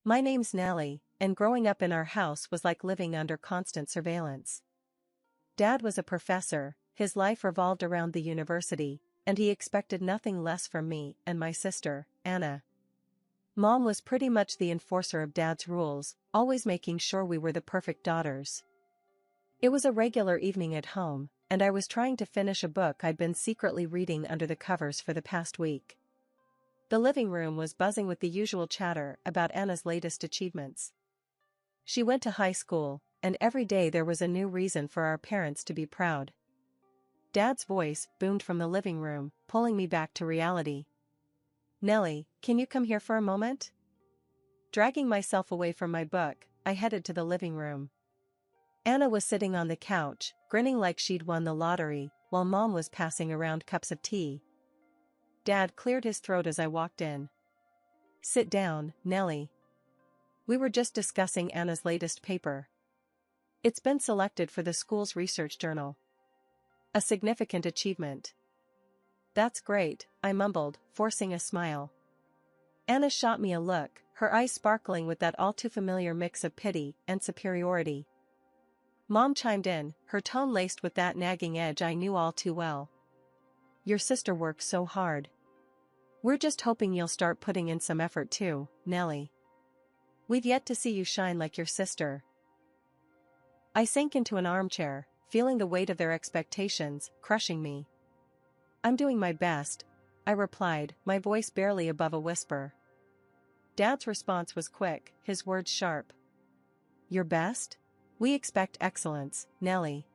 My name's Nellie, and growing up in our house was like living under constant surveillance. Dad was a professor, his life revolved around the university, and he expected nothing less from me and my sister, Anna. Mom was pretty much the enforcer of Dad's rules, always making sure we were the perfect daughters. It was a regular evening at home, and I was trying to finish a book I'd been secretly reading under the covers for the past week. The living room was buzzing with the usual chatter about Anna's latest achievements. She went to high school, and every day there was a new reason for our parents to be proud. Dad's voice boomed from the living room, pulling me back to reality. "Nellie, can you come here for a moment?" Dragging myself away from my book, I headed to the living room. Anna was sitting on the couch, grinning like she'd won the lottery, while Mom was passing around cups of tea. Dad cleared his throat as I walked in. "Sit down, Nellie. We were just discussing Anna's latest paper. It's been selected for the school's research journal. A significant achievement." "That's great," I mumbled, forcing a smile. Anna shot me a look, her eyes sparkling with that all-too-familiar mix of pity and superiority. Mom chimed in, her tone laced with that nagging edge I knew all too well. "Your sister works so hard. We're just hoping you'll start putting in some effort too, Nellie. We've yet to see you shine like your sister." I sank into an armchair, feeling the weight of their expectations crushing me. "I'm doing my best," I replied, my voice barely above a whisper. Dad's response was quick, his words sharp. "Your best? We expect excellence, Nellie.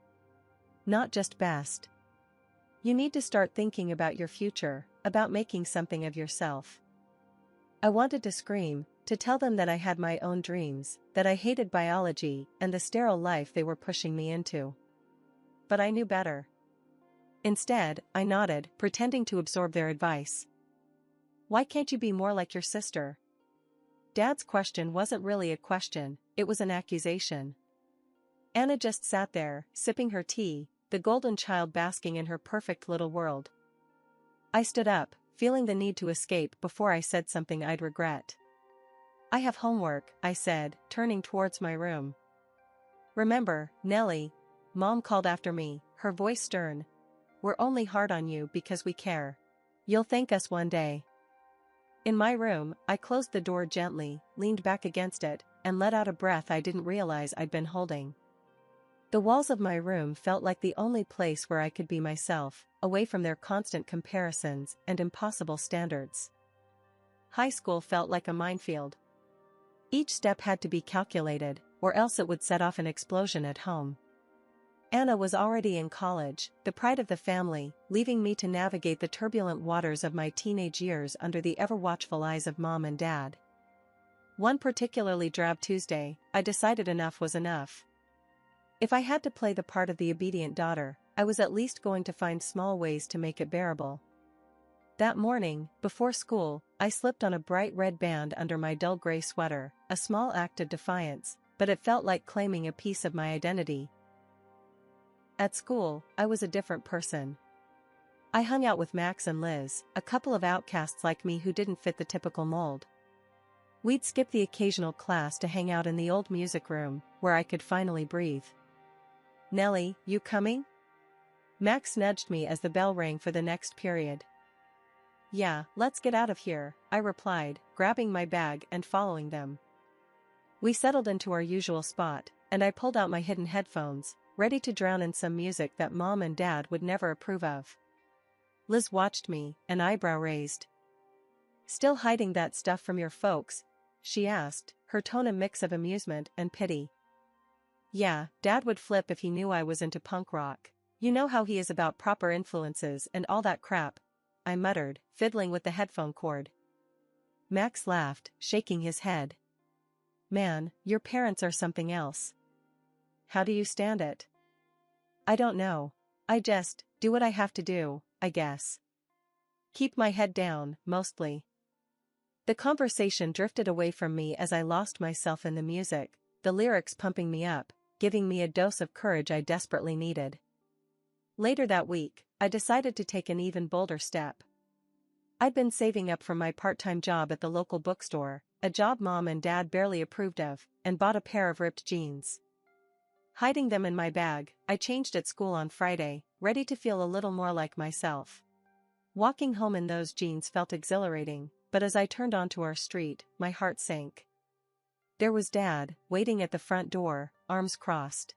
Not just best. You need to start thinking about your future, about making something of yourself." I wanted to scream, to tell them that I had my own dreams, that I hated biology and the sterile life they were pushing me into. But I knew better. Instead, I nodded, pretending to absorb their advice. "Why can't you be more like your sister?" Dad's question wasn't really a question, it was an accusation. Anna just sat there, sipping her tea, the golden child basking in her perfect little world. I stood up, feeling the need to escape before I said something I'd regret. "I have homework," I said, turning towards my room. "Remember, Nellie," Mom called after me, her voice stern. "We're only hard on you because we care. You'll thank us one day." In my room, I closed the door gently, leaned back against it, and let out a breath I didn't realize I'd been holding. The walls of my room felt like the only place where I could be myself, away from their constant comparisons and impossible standards. High school felt like a minefield. Each step had to be calculated, or else it would set off an explosion at home. Anna was already in college, the pride of the family, leaving me to navigate the turbulent waters of my teenage years under the ever-watchful eyes of Mom and Dad. One particularly drab Tuesday, I decided enough was enough. If I had to play the part of the obedient daughter, I was at least going to find small ways to make it bearable. That morning, before school, I slipped on a bright red band under my dull gray sweater, a small act of defiance, but it felt like claiming a piece of my identity. At school, I was a different person. I hung out with Max and Liz, a couple of outcasts like me who didn't fit the typical mold. We'd skip the occasional class to hang out in the old music room, where I could finally breathe. "Nellie, you coming?" Max nudged me as the bell rang for the next period. "Yeah, let's get out of here," I replied, grabbing my bag and following them. We settled into our usual spot, and I pulled out my hidden headphones, ready to drown in some music that Mom and Dad would never approve of. Liz watched me, an eyebrow raised. "Still hiding that stuff from your folks?" she asked, her tone a mix of amusement and pity. "Yeah, Dad would flip if he knew I was into punk rock. You know how he is about proper influences and all that crap," I muttered, fiddling with the headphone cord. Max laughed, shaking his head. "Man, your parents are something else. How do you stand it?" "I don't know. I just do what I have to do, I guess. Keep my head down, mostly." The conversation drifted away from me as I lost myself in the music, the lyrics pumping me up, giving me a dose of courage I desperately needed. Later that week, I decided to take an even bolder step. I'd been saving up for my part-time job at the local bookstore, a job Mom and Dad barely approved of, and bought a pair of ripped jeans. Hiding them in my bag, I changed at school on Friday, ready to feel a little more like myself. Walking home in those jeans felt exhilarating, but as I turned onto our street, my heart sank. There was Dad, waiting at the front door, arms crossed.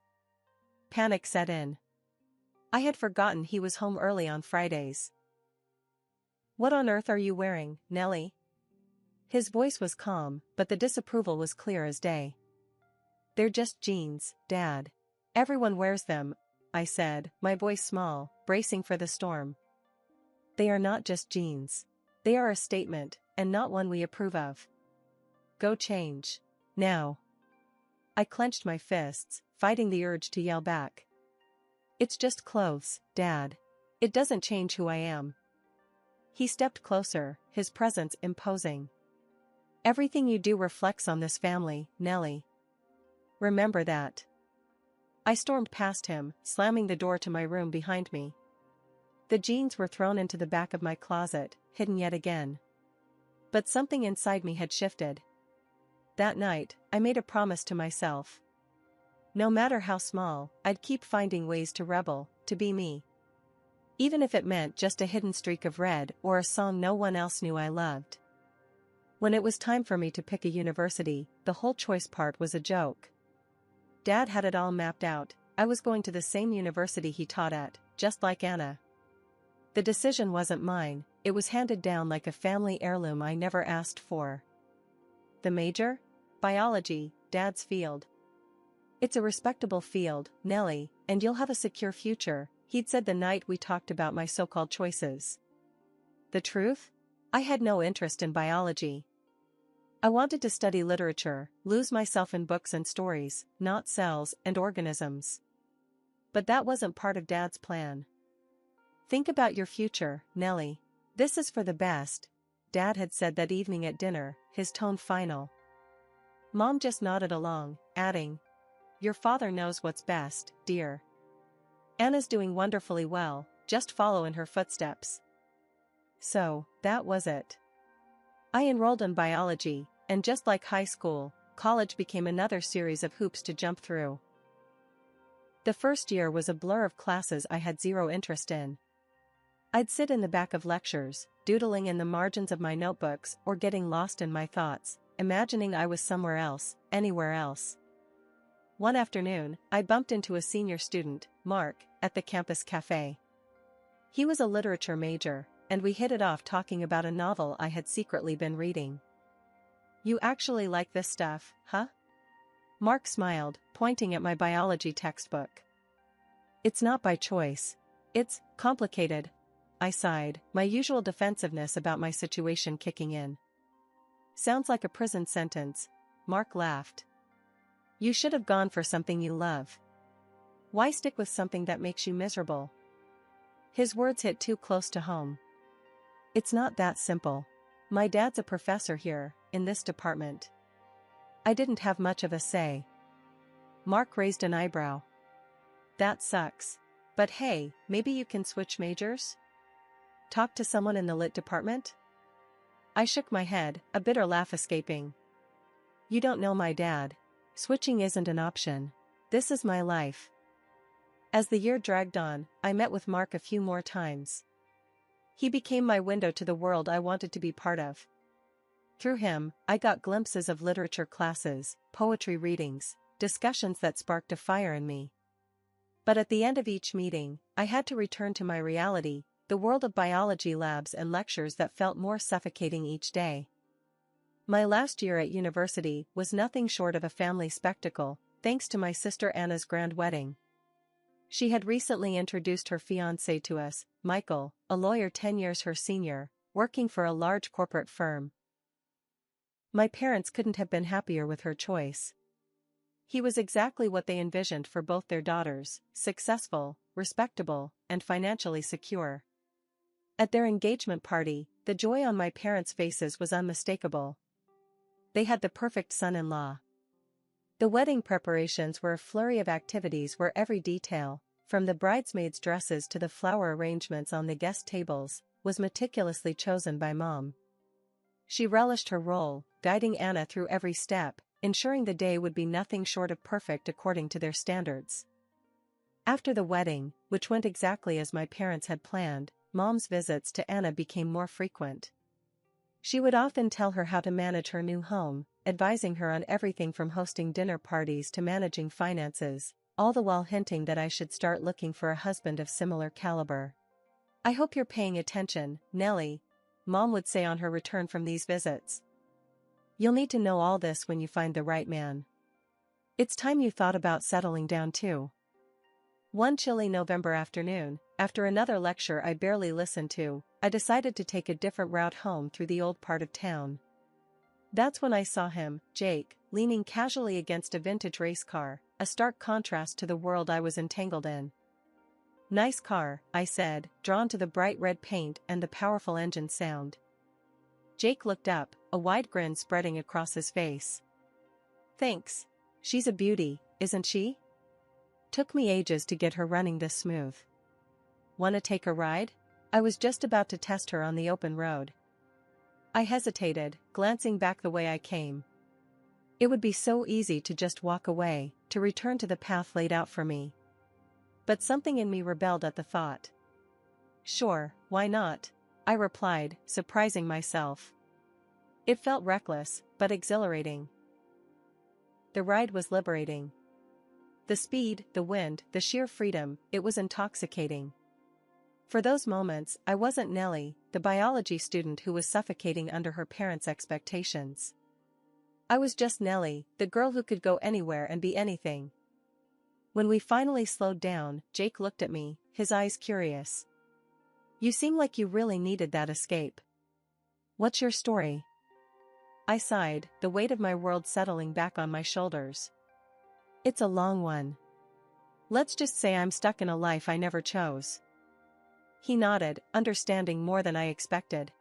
Panic set in. I had forgotten he was home early on Fridays. "What on earth are you wearing, Nellie?" His voice was calm, but the disapproval was clear as day. "They're just jeans, Dad. Everyone wears them," I said, my voice small, bracing for the storm. "They are not just jeans. They are a statement, and not one we approve of. Go change. Now." I clenched my fists, fighting the urge to yell back. "It's just clothes, Dad. It doesn't change who I am." He stepped closer, his presence imposing. "Everything you do reflects on this family, Nellie. Remember that." I stormed past him, slamming the door to my room behind me. The jeans were thrown into the back of my closet, hidden yet again. But something inside me had shifted. That night, I made a promise to myself. No matter how small, I'd keep finding ways to rebel, to be me. Even if it meant just a hidden streak of red or a song no one else knew I loved. When it was time for me to pick a university, the whole choice part was a joke. Dad had it all mapped out. I was going to the same university he taught at, just like Anna. The decision wasn't mine, it was handed down like a family heirloom I never asked for. The major? Biology, Dad's field. "It's a respectable field, Nellie, and you'll have a secure future," he'd said the night we talked about my so-called choices. The truth? I had no interest in biology. I wanted to study literature, lose myself in books and stories, not cells and organisms. But that wasn't part of Dad's plan. "Think about your future, Nellie. This is for the best," Dad had said that evening at dinner, his tone final. Mom just nodded along, adding, "Your father knows what's best, dear. Anna's doing wonderfully well, just follow in her footsteps." So, that was it. I enrolled in biology, and just like high school, college became another series of hoops to jump through. The first year was a blur of classes I had zero interest in. I'd sit in the back of lectures, doodling in the margins of my notebooks or getting lost in my thoughts, imagining I was somewhere else, anywhere else. One afternoon, I bumped into a senior student, Mark, at the campus cafe. He was a literature major, and we hit it off talking about a novel I had secretly been reading. "You actually like this stuff, huh?" Mark smiled, pointing at my biology textbook. "It's not by choice. It's complicated," I sighed, my usual defensiveness about my situation kicking in. "Sounds like a prison sentence," Mark laughed. "You should have gone for something you love. Why stick with something that makes you miserable?" His words hit too close to home. "It's not that simple. My dad's a professor here, in this department. I didn't have much of a say." Mark raised an eyebrow. "That sucks. But hey, maybe you can switch majors? Talk to someone in the lit department?" I shook my head, a bitter laugh escaping. "You don't know my dad. Switching isn't an option. This is my life." As the year dragged on, I met with Mark a few more times. He became my window to the world I wanted to be part of. Through him, I got glimpses of literature classes, poetry readings, discussions that sparked a fire in me. But at the end of each meeting, I had to return to my reality, the world of biology labs and lectures that felt more suffocating each day. My last year at university was nothing short of a family spectacle, thanks to my sister Anna's grand wedding. She had recently introduced her fiancé to us, Michael, a lawyer 10 years her senior, working for a large corporate firm. My parents couldn't have been happier with her choice. He was exactly what they envisioned for both their daughters, successful, respectable, and financially secure. At their engagement party, the joy on my parents' faces was unmistakable. They had the perfect son-in-law. The wedding preparations were a flurry of activities where every detail, from the bridesmaids' dresses to the flower arrangements on the guest tables, was meticulously chosen by Mom. She relished her role, guiding Anna through every step, ensuring the day would be nothing short of perfect according to their standards. After the wedding, which went exactly as my parents had planned, Mom's visits to Anna became more frequent. She would often tell her how to manage her new home, advising her on everything from hosting dinner parties to managing finances, all the while hinting that I should start looking for a husband of similar caliber. "I hope you're paying attention, Nellie," Mom would say on her return from these visits. "You'll need to know all this when you find the right man. It's time you thought about settling down too." One chilly November afternoon, after another lecture I barely listened to, I decided to take a different route home through the old part of town. That's when I saw him, Jake, leaning casually against a vintage race car, a stark contrast to the world I was entangled in. "Nice car," I said, drawn to the bright red paint and the powerful engine sound. Jake looked up, a wide grin spreading across his face. "Thanks. She's a beauty, isn't she? Took me ages to get her running this smooth. Wanna take a ride?" I was just about to test her on the open road. I hesitated, glancing back the way I came. It would be so easy to just walk away, to return to the path laid out for me. But something in me rebelled at the thought. "Sure, why not?" I replied, surprising myself. It felt reckless, but exhilarating. The ride was liberating. The speed, the wind, the sheer freedom, it was intoxicating. For those moments, I wasn't Nellie, the biology student who was suffocating under her parents' expectations. I was just Nellie, the girl who could go anywhere and be anything. When we finally slowed down, Jake looked at me, his eyes curious. "You seem like you really needed that escape. What's your story?" I sighed, the weight of my world settling back on my shoulders. "It's a long one. Let's just say I'm stuck in a life I never chose." He nodded, understanding more than I expected.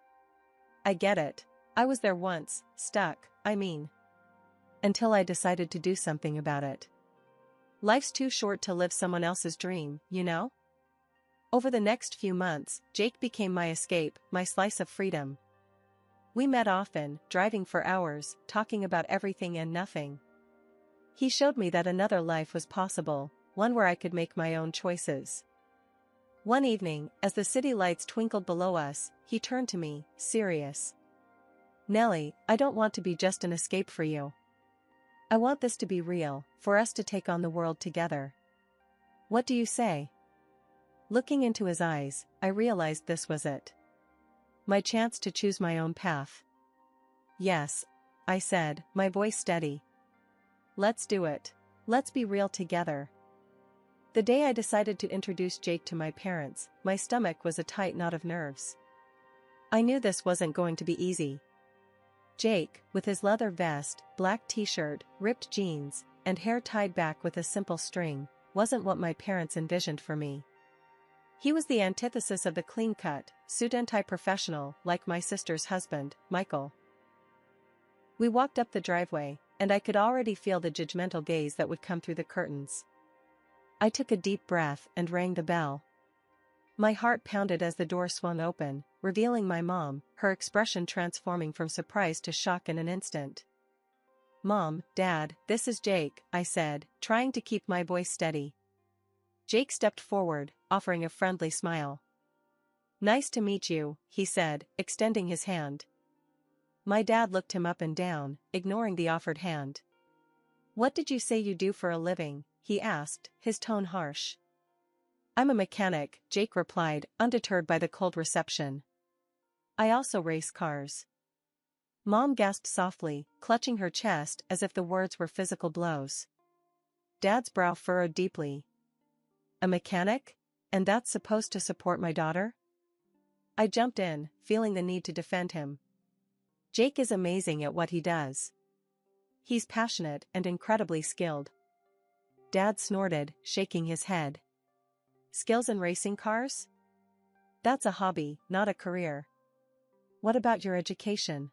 "I get it. I was there once, stuck, I mean. Until I decided to do something about it. Life's too short to live someone else's dream, you know?" Over the next few months, Jake became my escape, my slice of freedom. We met often, driving for hours, talking about everything and nothing. He showed me that another life was possible, one where I could make my own choices. One evening, as the city lights twinkled below us, he turned to me, serious. "Nellie, I don't want to be just an escape for you. I want this to be real, for us to take on the world together. What do you say?" Looking into his eyes, I realized this was it. My chance to choose my own path. "Yes," I said, my voice steady. "Let's do it. Let's be real together." The day I decided to introduce Jake to my parents, my stomach was a tight knot of nerves. I knew this wasn't going to be easy. Jake, with his leather vest, black t-shirt, ripped jeans, and hair tied back with a simple string, wasn't what my parents envisioned for me. He was the antithesis of the clean-cut, suit-and-tie professional like my sister's husband, Michael. We walked up the driveway, and I could already feel the judgmental gaze that would come through the curtains. I took a deep breath and rang the bell. My heart pounded as the door swung open, revealing my mom, her expression transforming from surprise to shock in an instant. "Mom, Dad, this is Jake," I said, trying to keep my voice steady. Jake stepped forward, offering a friendly smile. "Nice to meet you," he said, extending his hand. My dad looked him up and down, ignoring the offered hand. "What did you say you do for a living?" he asked, his tone harsh. "I'm a mechanic," Jake replied, undeterred by the cold reception. "I also race cars." Mom gasped softly, clutching her chest as if the words were physical blows. Dad's brow furrowed deeply. "A mechanic? And that's supposed to support my daughter?" I jumped in, feeling the need to defend him. Jake is amazing at what he does. He's passionate and incredibly skilled. Dad snorted, shaking his head. "Skills in racing cars? That's a hobby, not a career. What about your education?"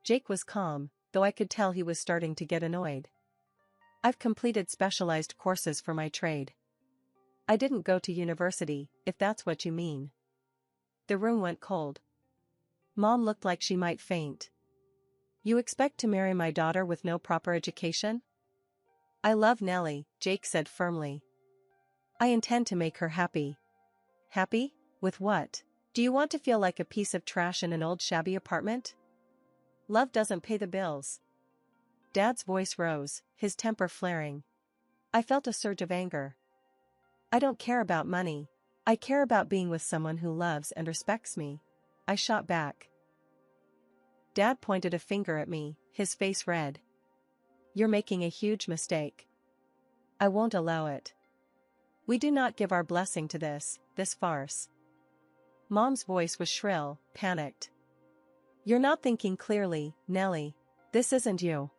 Jake was calm, though I could tell he was starting to get annoyed. "I've completed specialized courses for my trade. I didn't go to university, if that's what you mean." The room went cold. Mom looked like she might faint. You expect to marry my daughter with no proper education? I love Nellie, Jake said firmly. I intend to make her happy. Happy? With what? Do you want to feel like a piece of trash in an old shabby apartment? Love doesn't pay the bills. Dad's voice rose, his temper flaring. I felt a surge of anger. I don't care about money. I care about being with someone who loves and respects me. I shot back. Dad pointed a finger at me, his face red. You're making a huge mistake. I won't allow it. We do not give our blessing to this farce. Mom's voice was shrill, panicked. You're not thinking clearly, Nellie. This isn't you.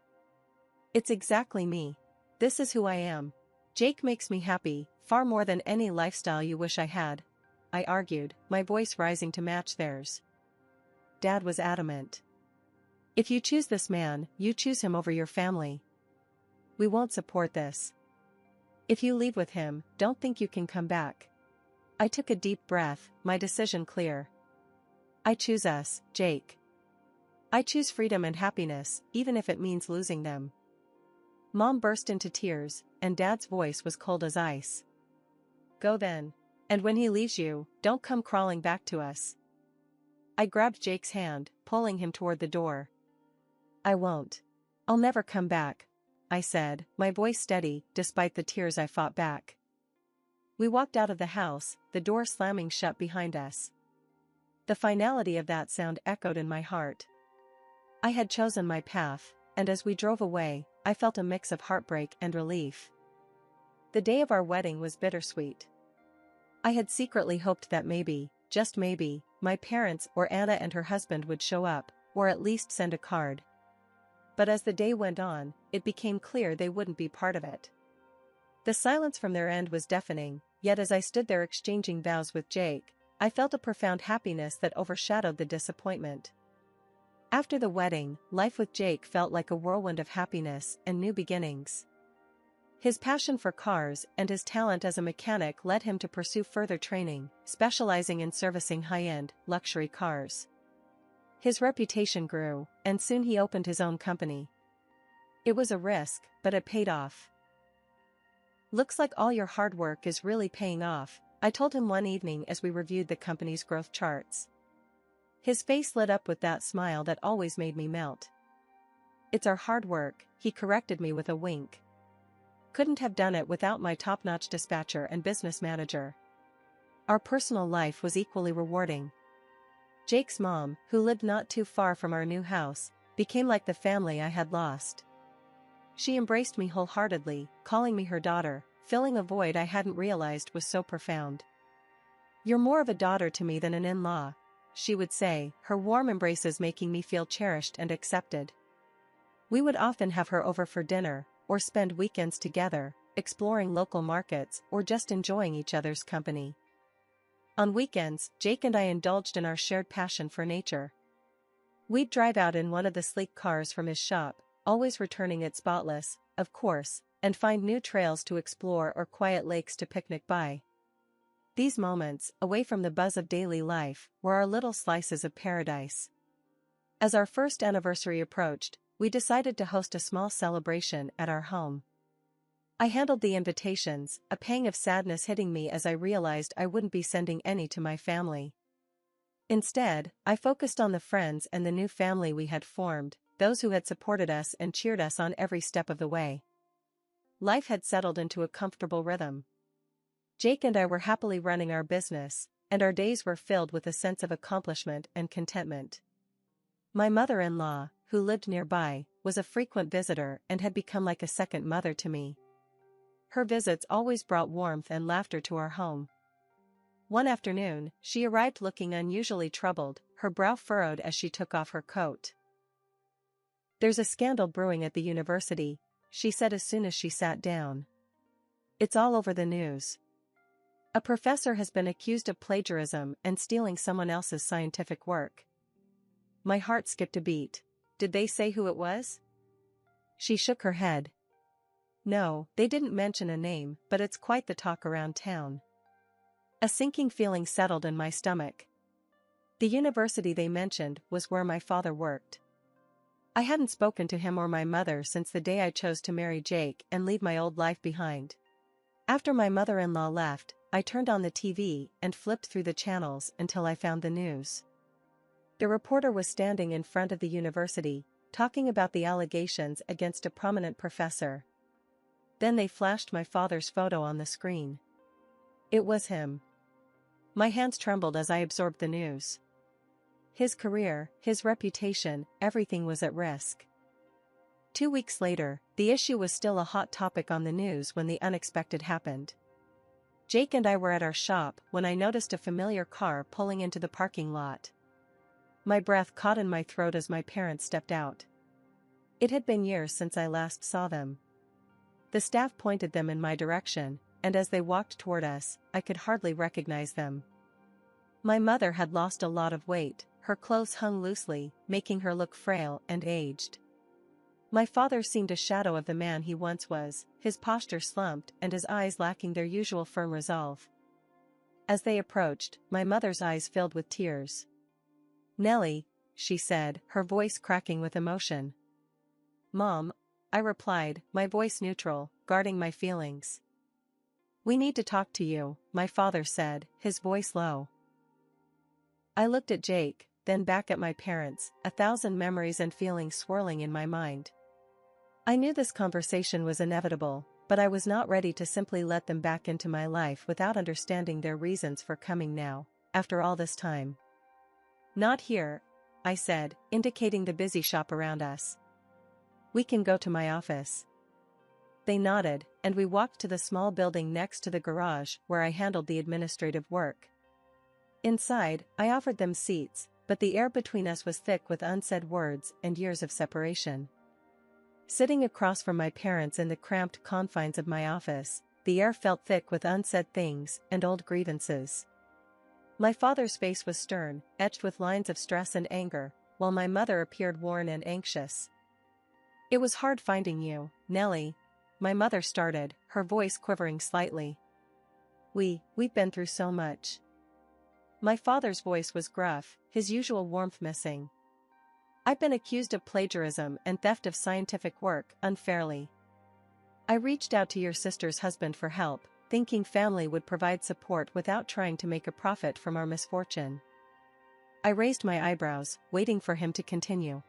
It's exactly me. This is who I am. Jake makes me happy, far more than any lifestyle you wish I had, I argued, my voice rising to match theirs. Dad was adamant. If you choose this man, you choose him over your family. We won't support this. If you leave with him, don't think you can come back. I took a deep breath, my decision clear. I choose us, Jake. I choose freedom and happiness, even if it means losing them. Mom burst into tears, and Dad's voice was cold as ice. Go then. And when he leaves you, don't come crawling back to us. I grabbed Jake's hand, pulling him toward the door. I won't. I'll never come back, I said, my voice steady, despite the tears I fought back. We walked out of the house, the door slamming shut behind us. The finality of that sound echoed in my heart. I had chosen my path, and as we drove away, I felt a mix of heartbreak and relief. The day of our wedding was bittersweet. I had secretly hoped that maybe, just maybe, my parents or Anna and her husband would show up, or at least send a card. But as the day went on, it became clear they wouldn't be part of it. The silence from their end was deafening, yet as I stood there exchanging vows with Jake, I felt a profound happiness that overshadowed the disappointment. After the wedding, life with Jake felt like a whirlwind of happiness and new beginnings. His passion for cars and his talent as a mechanic led him to pursue further training, specializing in servicing high-end, luxury cars. His reputation grew, and soon he opened his own company. It was a risk, but it paid off. Looks like all your hard work is really paying off, I told him one evening as we reviewed the company's growth charts. His face lit up with that smile that always made me melt. It's our hard work, he corrected me with a wink. Couldn't have done it without my top-notch dispatcher and business manager. Our personal life was equally rewarding. Jake's mom, who lived not too far from our new house, became like the family I had lost. She embraced me wholeheartedly, calling me her daughter, filling a void I hadn't realized was so profound. You're more of a daughter to me than an in-law, she would say, her warm embraces making me feel cherished and accepted. We would often have her over for dinner, or spend weekends together, exploring local markets or just enjoying each other's company. On weekends, Jake and I indulged in our shared passion for nature. We'd drive out in one of the sleek cars from his shop, always returning it spotless, of course, and find new trails to explore or quiet lakes to picnic by. These moments, away from the buzz of daily life, were our little slices of paradise. As our first anniversary approached, we decided to host a small celebration at our home. I handled the invitations, a pang of sadness hitting me as I realized I wouldn't be sending any to my family. Instead, I focused on the friends and the new family we had formed, those who had supported us and cheered us on every step of the way. Life had settled into a comfortable rhythm. Jake and I were happily running our business, and our days were filled with a sense of accomplishment and contentment. My mother-in-law, who lived nearby, was a frequent visitor and had become like a second mother to me. Her visits always brought warmth and laughter to our home. One afternoon, she arrived looking unusually troubled, her brow furrowed as she took off her coat. There's a scandal brewing at the university, she said as soon as she sat down. It's all over the news. A professor has been accused of plagiarism and stealing someone else's scientific work. My heart skipped a beat. Did they say who it was? She shook her head. No, they didn't mention a name, but it's quite the talk around town. A sinking feeling settled in my stomach. The university they mentioned was where my father worked. I hadn't spoken to him or my mother since the day I chose to marry Jake and leave my old life behind. After my mother-in-law left, I turned on the TV and flipped through the channels until I found the news. The reporter was standing in front of the university, talking about the allegations against a prominent professor. Then they flashed my father's photo on the screen. It was him. My hands trembled as I absorbed the news. His career, his reputation, everything was at risk. 2 weeks later, the issue was still a hot topic on the news when the unexpected happened. Jake and I were at our shop when I noticed a familiar car pulling into the parking lot. My breath caught in my throat as my parents stepped out. It had been years since I last saw them. The staff pointed them in my direction, and as they walked toward us, I could hardly recognize them. My mother had lost a lot of weight, her clothes hung loosely, making her look frail and aged. My father seemed a shadow of the man he once was, his posture slumped and his eyes lacking their usual firm resolve. As they approached, my mother's eyes filled with tears. "Nellie," she said, her voice cracking with emotion. "Mom," I replied, my voice neutral, guarding my feelings. "We need to talk to you," my father said, his voice low. I looked at Jake, then back at my parents, 1,000 memories and feelings swirling in my mind. I knew this conversation was inevitable, but I was not ready to simply let them back into my life without understanding their reasons for coming now, after all this time. "Not here," I said, indicating the busy shop around us. "We can go to my office." They nodded, and we walked to the small building next to the garage where I handled the administrative work. Inside, I offered them seats, but the air between us was thick with unsaid words and years of separation. Sitting across from my parents in the cramped confines of my office, the air felt thick with unsaid things and old grievances. My father's face was stern, etched with lines of stress and anger, while my mother appeared worn and anxious. "It was hard finding you, Nellie," my mother started, her voice quivering slightly. We've been through so much." My father's voice was gruff, his usual warmth missing. "I've been accused of plagiarism and theft of scientific work unfairly. I reached out to your sister's husband for help, thinking family would provide support without trying to make a profit from our misfortune." I raised my eyebrows, waiting for him to continue.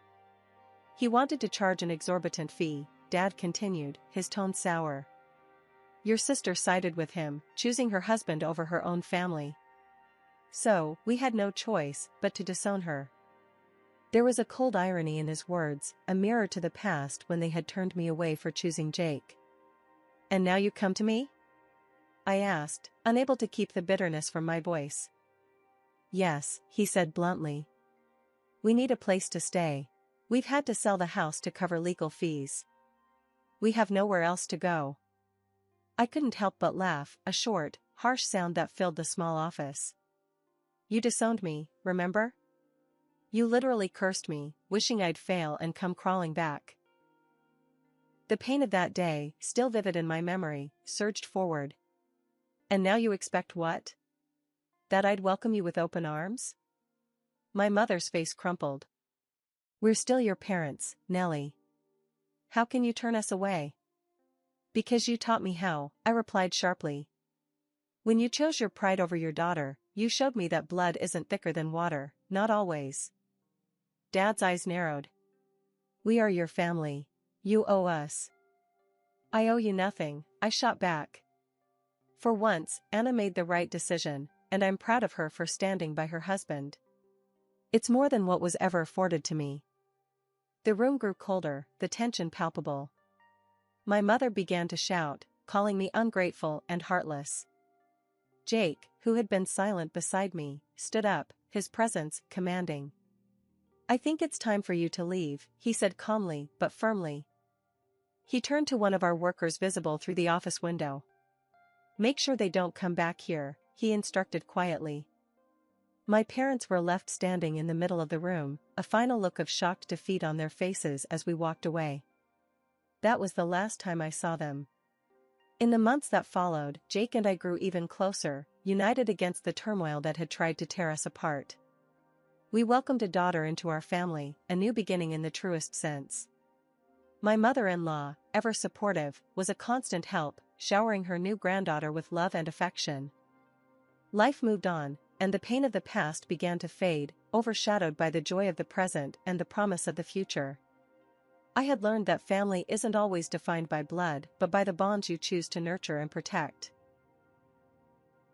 "He wanted to charge an exorbitant fee," Dad continued, his tone sour. "Your sister sided with him, choosing her husband over her own family. So, we had no choice but to disown her." There was a cold irony in his words, a mirror to the past when they had turned me away for choosing Jake. "And now you come to me?" I asked, unable to keep the bitterness from my voice. "Yes," he said bluntly. "We need a place to stay. We've had to sell the house to cover legal fees. We have nowhere else to go." I couldn't help but laugh, a short, harsh sound that filled the small office. "You disowned me, remember? You literally cursed me, wishing I'd fail and come crawling back." The pain of that day, still vivid in my memory, surged forward. "And now you expect what? That I'd welcome you with open arms?" My mother's face crumpled. "We're still your parents, Nellie. How can you turn us away?" "Because you taught me how," I replied sharply. "When you chose your pride over your daughter, you showed me that blood isn't thicker than water, not always." Dad's eyes narrowed. "We are your family. You owe us." "I owe you nothing," I shot back. For once, Anna made the right decision, and I'm proud of her for standing by her husband. It's more than what was ever afforded to me. The room grew colder, the tension palpable. My mother began to shout, calling me ungrateful and heartless. Jake, who had been silent beside me, stood up, his presence commanding. "I think it's time for you to leave," he said calmly but firmly. He turned to one of our workers visible through the office window. "Make sure they don't come back here," he instructed quietly. My parents were left standing in the middle of the room, a final look of shocked defeat on their faces as we walked away. That was the last time I saw them. In the months that followed, Jake and I grew even closer, united against the turmoil that had tried to tear us apart. We welcomed a daughter into our family, a new beginning in the truest sense. My mother-in-law, ever supportive, was a constant help, showering her new granddaughter with love and affection. Life moved on, and the pain of the past began to fade, overshadowed by the joy of the present and the promise of the future. I had learned that family isn't always defined by blood but by the bonds you choose to nurture and protect.